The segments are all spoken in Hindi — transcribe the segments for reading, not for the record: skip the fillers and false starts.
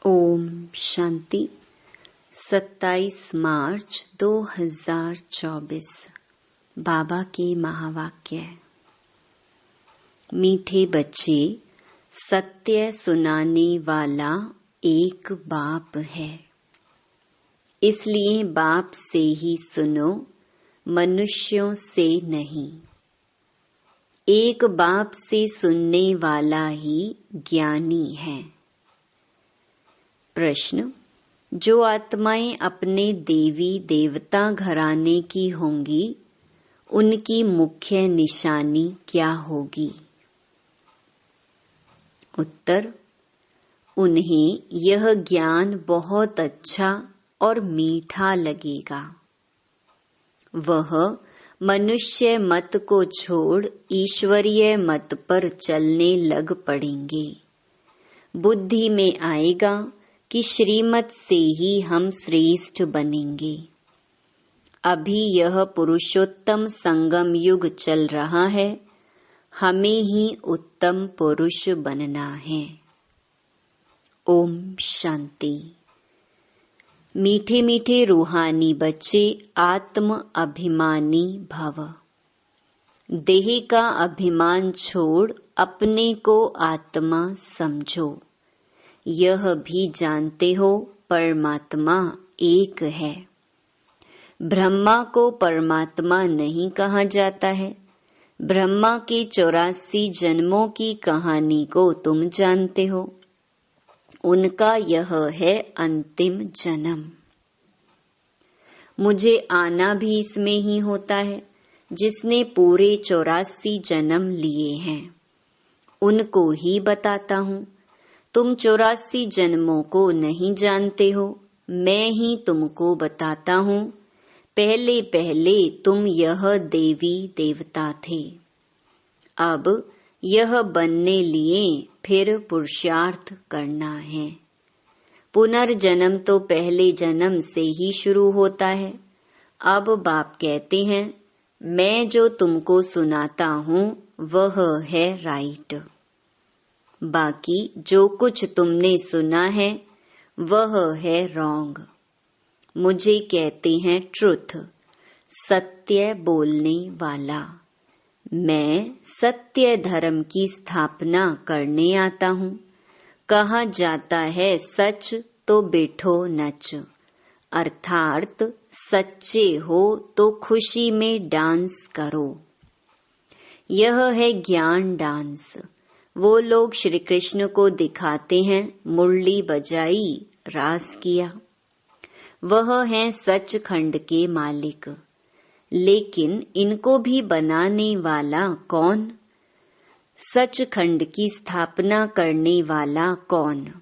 ओम शांति। 27 मार्च 2024 बाबा के महावाक्य। मीठे बच्चे, सत्य सुनाने वाला एक बाप है, इसलिए बाप से ही सुनो, मनुष्यों से नहीं। एक बाप से सुनने वाला ही ज्ञानी है। प्रश्न: जो आत्माएं अपने देवी देवता घराने की होंगी, उनकी मुख्य निशानी क्या होगी? उत्तर: उन्हें यह ज्ञान बहुत अच्छा और मीठा लगेगा। वह मनुष्य मत को छोड़ ईश्वरीय मत पर चलने लग पड़ेंगे। बुद्धि में आएगा कि श्रीमत से ही हम श्रेष्ठ बनेंगे। अभी यह पुरुषोत्तम संगम युग चल रहा है, हमें ही उत्तम पुरुष बनना है। ओम शांति। मीठे मीठे रूहानी बच्चे, आत्म अभिमानी भव। देह का अभिमान छोड़ अपने को आत्मा समझो। यह भी जानते हो परमात्मा एक है। ब्रह्मा को परमात्मा नहीं कहा जाता है। ब्रह्मा के 84 जन्मों की कहानी को तुम जानते हो। उनका यह है अंतिम जन्म। मुझे आना भी इसमें ही होता है, जिसने पूरे 84 जन्म लिए हैं। उनको ही बताता हूँ। तुम 84 जन्मों को नहीं जानते हो, मैं ही तुमको बताता हूँ। पहले पहले तुम यह देवी देवता थे। अब यह बनने लिए फिर पुरुषार्थ करना है। पुनर्जन्म तो पहले जन्म से ही शुरू होता है। अब बाप कहते हैं, मैं जो तुमको सुनाता हूँ वह है राइट। बाकी जो कुछ तुमने सुना है वह है रॉन्ग। मुझे कहते हैं ट्रुथ, सत्य बोलने वाला। मैं सत्य धर्म की स्थापना करने आता हूँ। कहा जाता है सच तो बैठो नच, अर्थात सच्चे हो तो खुशी में डांस करो। यह है ज्ञान डांस। वो लोग श्री कृष्ण को दिखाते हैं, मुरली बजाई, रास किया। वह हैं सचखंड के मालिक। लेकिन इनको भी बनाने वाला कौन? सचखंड की स्थापना करने वाला कौन?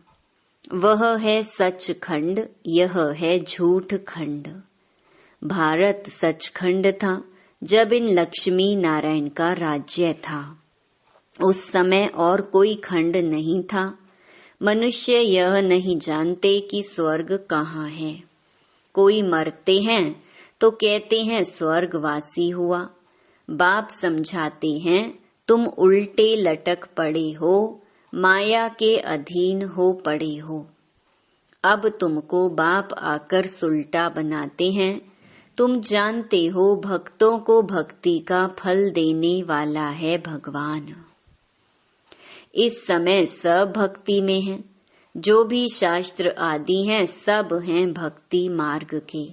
वह है सचखंड, यह है झूठ खंड। भारत सचखंड था जब इन लक्ष्मी नारायण का राज्य था। उस समय और कोई खंड नहीं था। मनुष्य यह नहीं जानते कि स्वर्ग कहाँ है। कोई मरते हैं तो कहते हैं स्वर्गवासी हुआ। बाप समझाते हैं, तुम उल्टे लटक पड़े हो, माया के अधीन हो पड़े हो। अब तुमको बाप आकर सुल्टा बनाते हैं। तुम जानते हो भक्तों को भक्ति का फल देने वाला है भगवान। इस समय सब भक्ति में हैं। जो भी शास्त्र आदि हैं सब हैं भक्ति मार्ग के।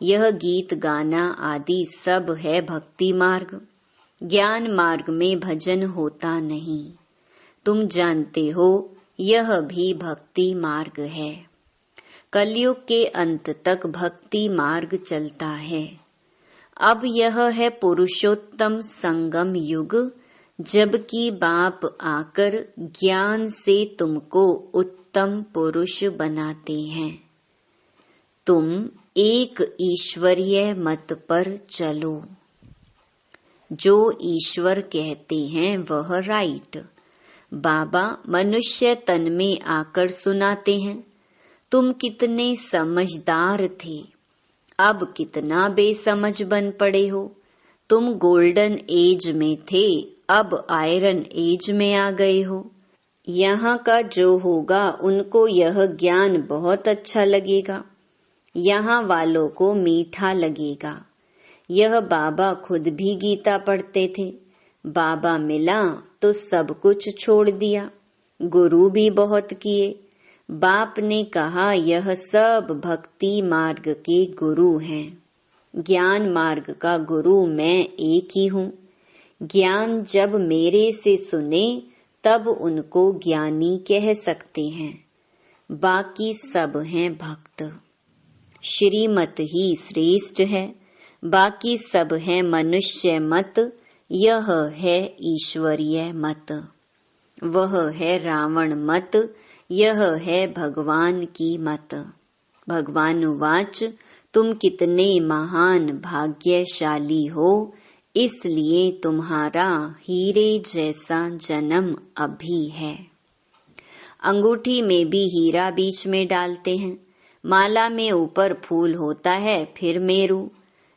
यह गीत गाना आदि सब है भक्ति मार्ग। ज्ञान मार्ग में भजन होता नहीं। तुम जानते हो यह भी भक्ति मार्ग है। कलयुग के अंत तक भक्ति मार्ग चलता है। अब यह है पुरुषोत्तम संगम युग, जबकि बाप आकर ज्ञान से तुमको उत्तम पुरुष बनाते हैं। तुम एक ईश्वरीय मत पर चलो। जो ईश्वर कहते हैं वह राइट। बाबा मनुष्य तन में आकर सुनाते हैं, तुम कितने समझदार थे, अब कितना बेसमझ बन पड़े हो। तुम गोल्डन एज में थे, अब आयरन एज में आ गए हो। यहाँ का जो होगा उनको यह ज्ञान बहुत अच्छा लगेगा, यहाँ वालों को मीठा लगेगा। यह बाबा खुद भी गीता पढ़ते थे। बाबा मिला तो सब कुछ छोड़ दिया। गुरु भी बहुत किए। बाप ने कहा यह सब भक्ति मार्ग के गुरु हैं। ज्ञान मार्ग का गुरु मैं एक ही हूँ। ज्ञान जब मेरे से सुने तब उनको ज्ञानी कह सकते हैं, बाकी सब हैं भक्त। श्रीमत ही श्रेष्ठ है, बाकी सब है मनुष्य मत। यह है ईश्वरीय मत, वह है रावण मत, यह है भगवान की मत। भगवान उवाच, तुम कितने महान भाग्यशाली हो, इसलिए तुम्हारा हीरे जैसा जन्म अभी है। अंगूठी में भी हीरा बीच में डालते हैं। माला में ऊपर फूल होता है, फिर मेरू।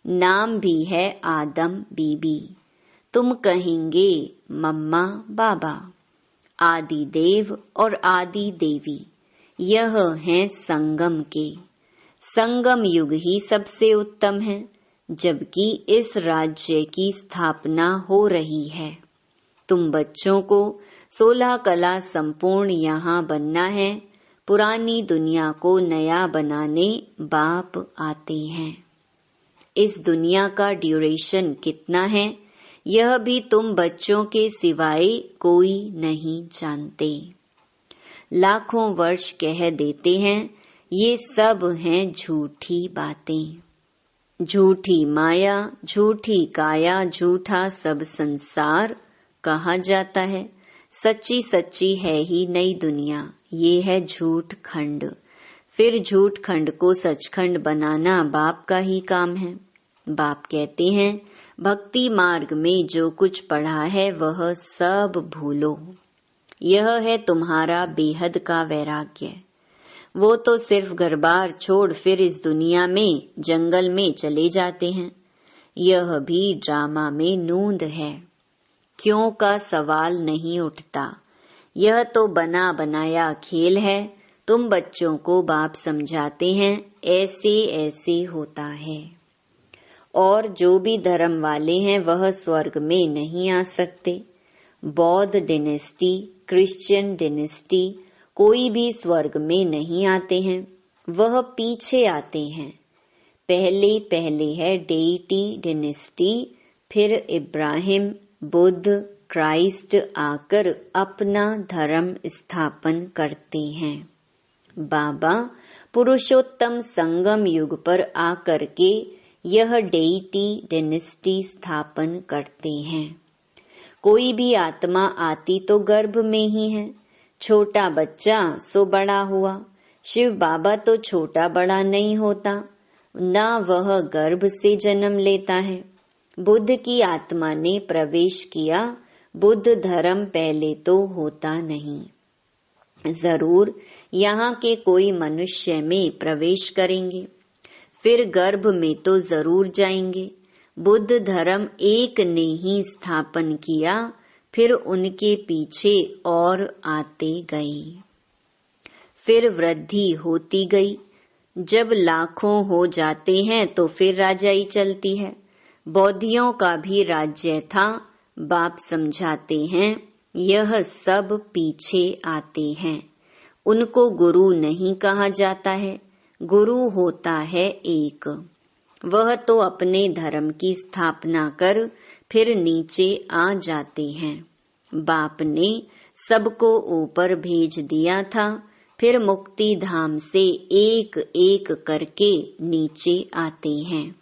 नाम भी है आदम बीबी। तुम कहेंगे मम्मा बाबा। आदि देव और आदि देवी यह हैं संगम के। संगम युग ही सबसे उत्तम है, जबकि इस राज्य की स्थापना हो रही है। तुम बच्चों को 16 कला संपूर्ण यहाँ बनना है। पुरानी दुनिया को नया बनाने बाप आते हैं। इस दुनिया का ड्यूरेशन कितना है, यह भी तुम बच्चों के सिवाय कोई नहीं जानते। लाखों वर्ष कह देते हैं, ये सब हैं झूठी बातें। झूठी माया, झूठी काया, झूठा सब संसार कहा जाता है। सच्ची सच्ची है ही नई दुनिया, ये है झूठ खंड। फिर झूठ खंड को सचखंड बनाना बाप का ही काम है। बाप कहते हैं, भक्ति मार्ग में जो कुछ पढ़ा है वह सब भूलो। यह है तुम्हारा बेहद का वैराग्य। वो तो सिर्फ घर बार छोड़ फिर इस दुनिया में जंगल में चले जाते हैं। यह भी ड्रामा में नूंद है। क्यों का सवाल नहीं उठता। यह तो बना बनाया खेल है। तुम बच्चों को बाप समझाते हैं, ऐसे ऐसे होता है। और जो भी धर्म वाले हैं वह स्वर्ग में नहीं आ सकते। बौद्ध डिनेस्टी, क्रिश्चियन डिनेस्टी, कोई भी स्वर्ग में नहीं आते हैं, वह पीछे आते हैं। पहले पहले है डेइटी डिनेस्टी, फिर इब्राहिम, बुद्ध, क्राइस्ट आकर अपना धर्म स्थापन करते हैं। बाबा पुरुषोत्तम संगम युग पर आकर के यह डेइटी डिनेस्टी स्थापन करते हैं। कोई भी आत्मा आती तो गर्भ में ही है। छोटा बच्चा सो बड़ा हुआ। शिव बाबा तो छोटा बड़ा नहीं होता, ना वह गर्भ से जन्म लेता है। बुद्ध की आत्मा ने प्रवेश किया। बुद्ध धर्म पहले तो होता नहीं। जरूर यहाँ के कोई मनुष्य में प्रवेश करेंगे, फिर गर्भ में तो जरूर जाएंगे। बुद्ध धर्म एक ने ही स्थापन किया, फिर उनके पीछे और आते गए। फिर वृद्धि होती गई। जब लाखों हो जाते हैं तो फिर राजाई चलती है। बौद्धियों का भी राज्य था। बाप समझाते हैं, यह सब पीछे आते हैं। उनको गुरु नहीं कहा जाता है। गुरु होता है एक। वह तो अपने धर्म की स्थापना कर फिर नीचे आ जाते हैं। बाप ने सबको ऊपर भेज दिया था, फिर मुक्ति धाम से एक एक करके नीचे आते हैं।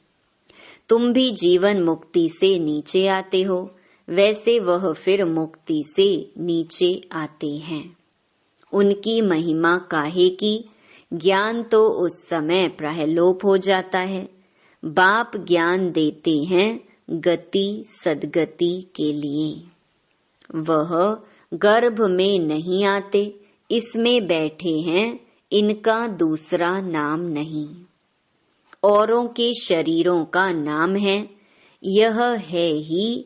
तुम भी जीवन मुक्ति से नीचे आते हो, वैसे वह फिर मुक्ति से नीचे आते हैं। उनकी महिमा काहे की? ज्ञान तो उस समय प्रहलोप हो जाता है। बाप ज्ञान देते हैं गति सदगति के लिए। वह गर्भ में नहीं आते, इसमें बैठे हैं, इनका दूसरा नाम नहीं। औरों के शरीरों का नाम है, यह है ही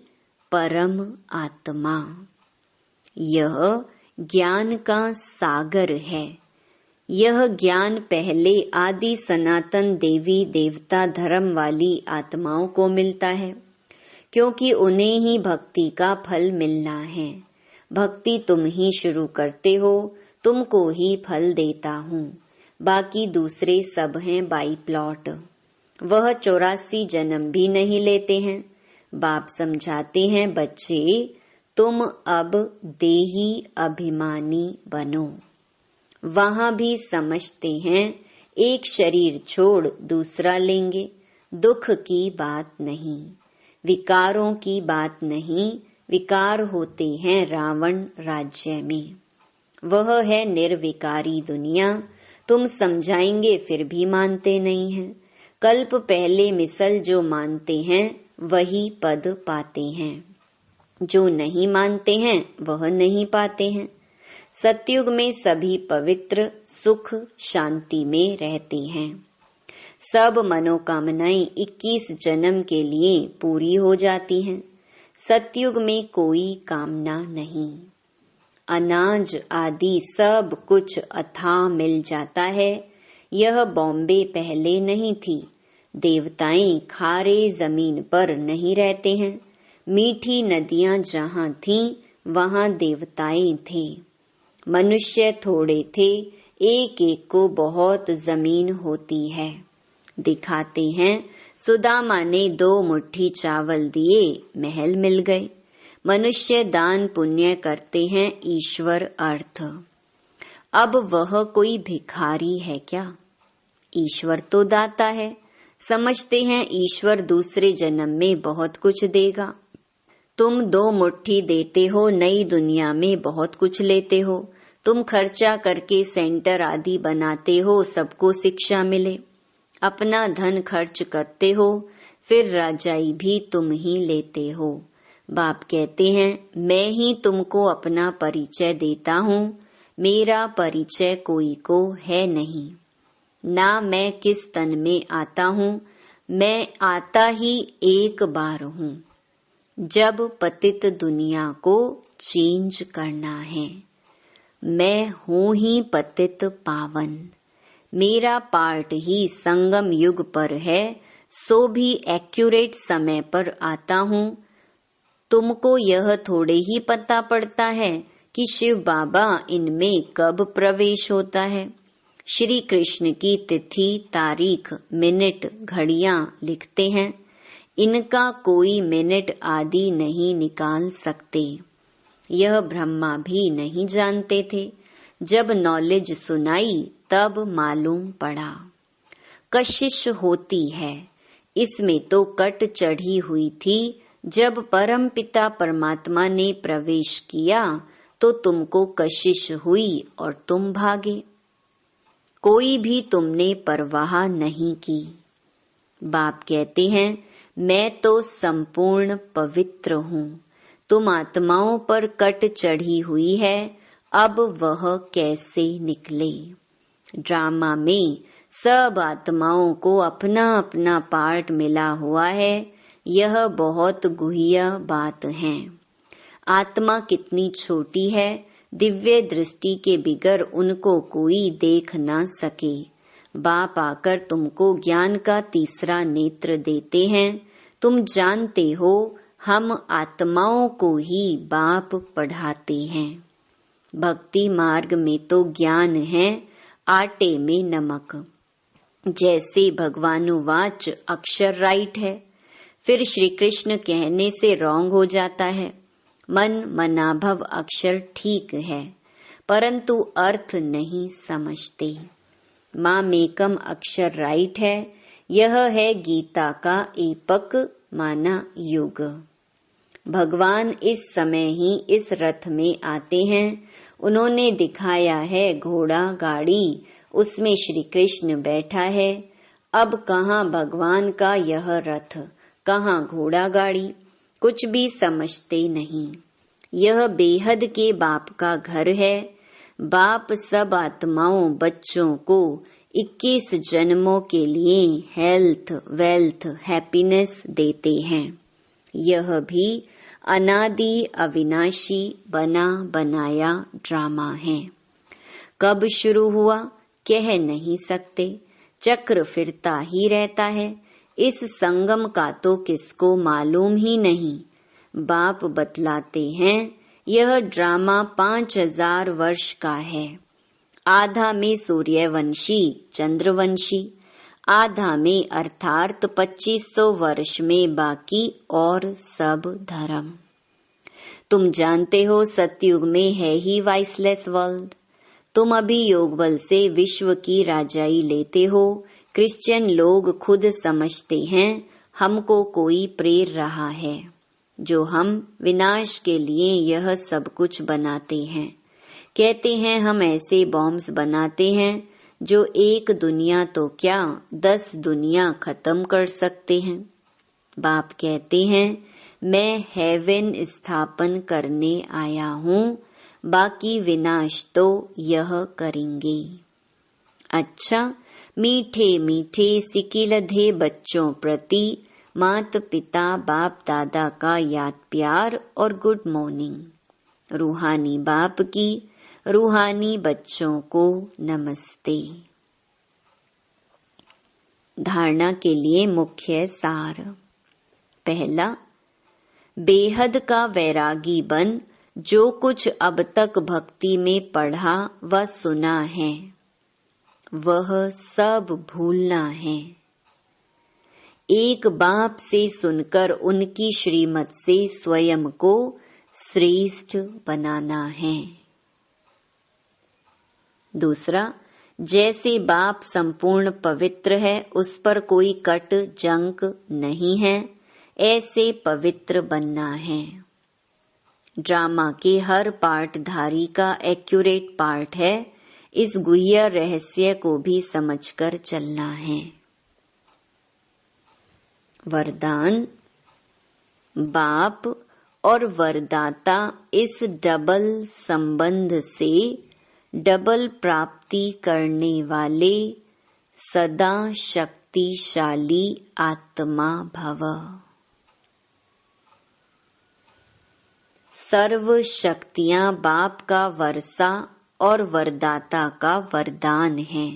परम आत्मा। यह ज्ञान का सागर है। यह ज्ञान पहले आदि सनातन देवी देवता धर्म वाली आत्माओं को मिलता है, क्योंकि उन्हें ही भक्ति का फल मिलना है। भक्ति तुम ही शुरू करते हो, तुमको ही फल देता हूँ, बाकी दूसरे सब हैं बाई प्लॉट। वह 84 जन्म भी नहीं लेते हैं। बाप समझाते हैं, बच्चे तुम अब देही अभिमानी बनो। वहाँ भी समझते हैं एक शरीर छोड़ दूसरा लेंगे। दुख की बात नहीं, विकारों की बात नहीं। विकार होते हैं रावण राज्य में। वह है निर्विकारी दुनिया। तुम समझाएंगे फिर भी मानते नहीं हैं। कल्प पहले मिसल जो मानते हैं वही पद पाते हैं, जो नहीं मानते हैं वह नहीं पाते हैं। सतयुग में सभी पवित्र सुख शांति में रहते हैं। सब मनोकामनाएं 21 जन्म के लिए पूरी हो जाती हैं। सतयुग में कोई कामना नहीं। अनाज आदि सब कुछ अथाह मिल जाता है। यह बॉम्बे पहले नहीं थी। देवताएं खारे जमीन पर नहीं रहते हैं। मीठी नदियां जहाँ थीं वहाँ देवताएं थे। मनुष्य थोड़े थे, एक एक को बहुत जमीन होती है। दिखाते हैं सुदामा ने 2 मुट्ठी चावल दिए, महल मिल गए। मनुष्य दान पुण्य करते हैं, ईश्वर अर्थ। अब वह कोई भिखारी है क्या? ईश्वर तो दाता है। समझते हैं ईश्वर दूसरे जन्म में बहुत कुछ देगा। तुम 2 मुट्ठी देते हो, नई दुनिया में बहुत कुछ लेते हो। तुम खर्चा करके सेंटर आदि बनाते हो, सबको शिक्षा मिले। अपना धन खर्च करते हो, फिर राजाई भी तुम ही लेते हो। बाप कहते हैं, मैं ही तुमको अपना परिचय देता हूँ। मेरा परिचय कोई को है नहीं। ना मैं किस तन में आता हूँ, मैं आता ही एक बार हूँ, जब पतित दुनिया को चेंज करना है। मैं हूँ ही पतित पावन। मेरा पार्ट ही संगम युग पर है, सो भी एक्यूरेट समय पर आता हूँ। तुमको यह थोड़े ही पता पड़ता है कि शिव बाबा इनमें कब प्रवेश होता है। श्री कृष्ण की तिथि, तारीख, मिनट, घड़ियां लिखते हैं। इनका कोई मिनट आदि नहीं निकाल सकते। यह ब्रह्मा भी नहीं जानते थे। जब नॉलेज सुनाई तब मालूम पड़ा। कशिश होती है, इसमें तो कट चढ़ी हुई थी। जब परमपिता परमात्मा ने प्रवेश किया तो तुमको कशिश हुई और तुम भागे। कोई भी तुमने परवाह नहीं की। बाप कहते हैं, मैं तो संपूर्ण पवित्र हूँ। तुम आत्माओं पर कट चढ़ी हुई है, अब वह कैसे निकले। ड्रामा में सब आत्माओं को अपना अपना पार्ट मिला हुआ है। यह बहुत गुह्य बात है। आत्मा कितनी छोटी है, दिव्य दृष्टि के बिगर उनको कोई देख ना सके। बाप आकर तुमको ज्ञान का तीसरा नेत्र देते हैं। तुम जानते हो हम आत्माओं को ही बाप पढ़ाते हैं। भक्ति मार्ग में तो ज्ञान है, आटे में नमक। जैसे भगवानुवाच अक्षर राइट है, फिर श्री कृष्ण कहने से रॉन्ग हो जाता है। मन मनाभव अक्षर ठीक है, परंतु अर्थ नहीं समझते। माँ मेकम अक्षर राइट है। यह है गीता का एपक माना युग। भगवान इस समय ही इस रथ में आते हैं। उन्होंने दिखाया है घोड़ा गाड़ी, उसमें श्री कृष्ण बैठा है। अब कहाँ भगवान का यह रथ, कहाँ घोड़ा गाड़ी, कुछ भी समझते नहीं। यह बेहद के बाप का घर है। बाप सब आत्माओं बच्चों को 21 जन्मों के लिए हेल्थ, वेल्थ, हैप्पीनेस देते हैं। यह भी अनादि अविनाशी बना बनाया ड्रामा है। कब शुरू हुआ कह नहीं सकते, चक्र फिरता ही रहता है। इस संगम का तो किसको मालूम ही नहीं। बाप बतलाते हैं यह ड्रामा 5000 वर्ष का है। आधा में सूर्यवंशी चंद्रवंशी, आधा में अर्थात 2500 वर्ष में बाकी और सब धर्म। तुम जानते हो सतयुग में है ही वाइसलेस वर्ल्ड। तुम अभी योग बल से विश्व की राजाई लेते हो। क्रिश्चियन लोग खुद समझते हैं हमको कोई प्रेर रहा है, जो हम विनाश के लिए यह सब कुछ बनाते हैं। कहते हैं हम ऐसे बॉम्ब्स बनाते हैं जो एक दुनिया तो क्या 10 दुनिया खत्म कर सकते हैं। बाप कहते हैं मैं हेवन स्थापन करने आया हूँ, बाकी विनाश तो यह करेंगे। अच्छा, मीठे मीठे सिकिलधे बच्चों प्रति माता पिता बाप दादा का याद प्यार और गुड मॉर्निंग। रूहानी बाप की रूहानी बच्चों को नमस्ते। धारणा के लिए मुख्य सार। पहला, बेहद का वैरागी बन जो कुछ अब तक भक्ति में पढ़ा व सुना है वह सब भूलना है। एक बाप से सुनकर उनकी श्रीमत से स्वयं को श्रेष्ठ बनाना है। दूसरा, जैसे बाप संपूर्ण पवित्र है, उस पर कोई कट जंक नहीं है, ऐसे पवित्र बनना है। ड्रामा के हर पार्टधारी का एक्यूरेट पार्ट है, इस गुह्य रहस्य को भी समझकर चलना है। वरदान। बाप और वरदाता इस डबल संबंध से डबल प्राप्ति करने वाले सदा शक्तिशाली आत्मा भव। सर्व शक्तियां बाप का वर्षा और वरदाता का वरदान है।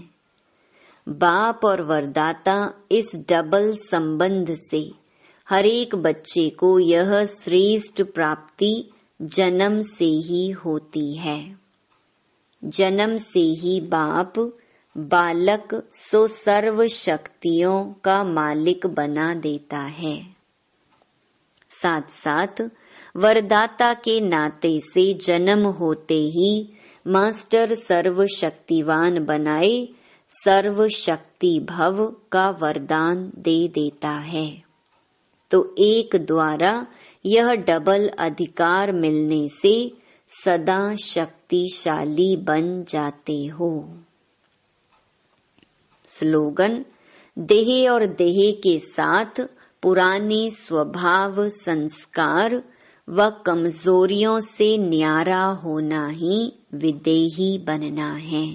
बाप और वरदाता इस डबल संबंध से हर एक बच्चे को यह श्रेष्ठ प्राप्ति जन्म से ही होती है। जन्म से ही बाप बालक सो सर्व शक्तियों का मालिक बना देता है। साथ साथ वरदाता के नाते से जन्म होते ही मास्टर सर्व शक्तिवान बनाए सर्व शक्ति भव का वरदान दे देता है। तो एक द्वारा यह डबल अधिकार मिलने से सदा शक्तिशाली बन जाते हो। स्लोगन। देह और देह के साथ पुराने स्वभाव संस्कार व कमजोरियों से न्यारा होना ही विदेही बनना है।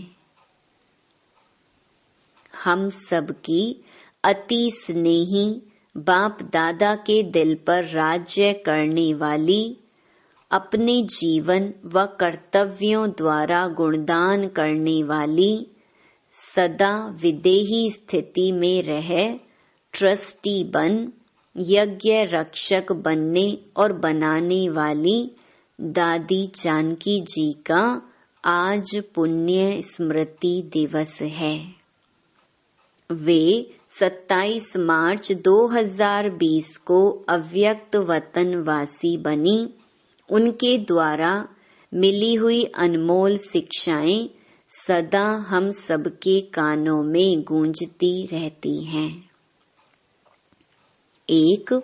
हम सबकी अति स्नेही बाप दादा के दिल पर राज्य करने वाली, अपने जीवन व कर्तव्यों द्वारा गुणदान करने वाली, सदा विदेही स्थिति में रह ट्रस्टी बन यज्ञ रक्षक बनने और बनाने वाली दादी जानकी जी का आज पुण्य स्मृति दिवस है। वे 27 मार्च 2020 को अव्यक्त वतनवासी बनी। उनके द्वारा मिली हुई अनमोल शिक्षाएं सदा हम सबके कानों में गूंजती रहती हैं। 1.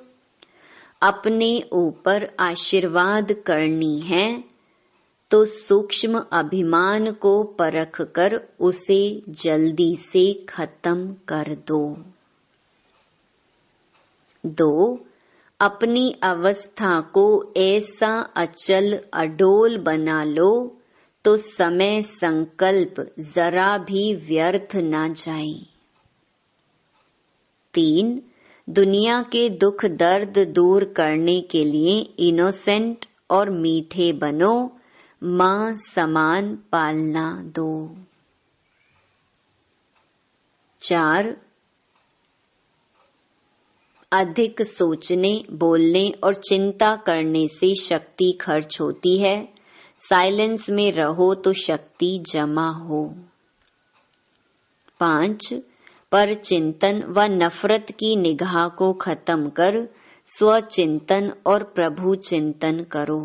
अपने ऊपर आशीर्वाद करनी है तो सूक्ष्म अभिमान को परख कर उसे जल्दी से खत्म कर दो। 2. अपनी अवस्था को ऐसा अचल अडोल बना लो तो समय संकल्प जरा भी व्यर्थ ना जाए। 3. दुनिया के दुख दर्द दूर करने के लिए इनोसेंट और मीठे बनो, माँ समान पालना दो। 4. अधिक सोचने, बोलने और चिंता करने से शक्ति खर्च होती है। साइलेंस में रहो तो शक्ति जमा हो। 5. पर चिंतन व नफरत की निगाह को खत्म कर स्वचिंतन और प्रभु चिंतन करो।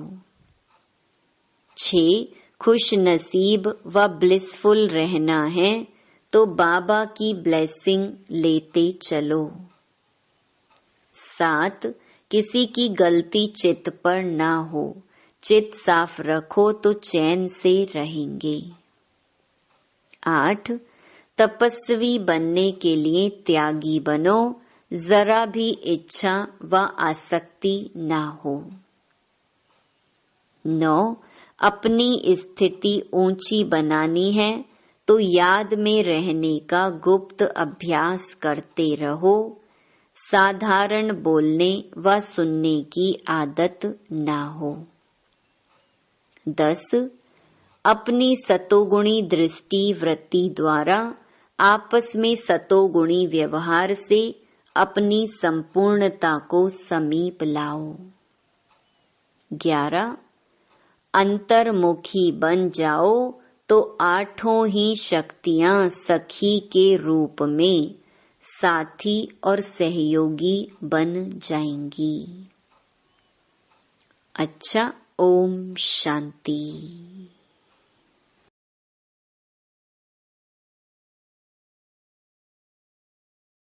6. खुश नसीब व ब्लिसफुल रहना है तो बाबा की ब्लेसिंग लेते चलो। 7. किसी की गलती चित्त पर ना हो, चित्त साफ रखो तो चैन से रहेंगे। 8. तपस्वी बनने के लिए त्यागी बनो, जरा भी इच्छा व आसक्ति ना हो। 9. अपनी स्थिति ऊंची बनानी है तो याद में रहने का गुप्त अभ्यास करते रहो। साधारण बोलने व सुनने की आदत ना हो। 10. अपनी सतोगुणी दृष्टि वृत्ति द्वारा आपस में सतोगुणी व्यवहार से अपनी संपूर्णता को समीप लाओ। 11. अंतर्मुखी बन जाओ तो आठों ही शक्तियां सखी के रूप में साथी और सहयोगी बन जाएंगी। अच्छा, ओम शांति।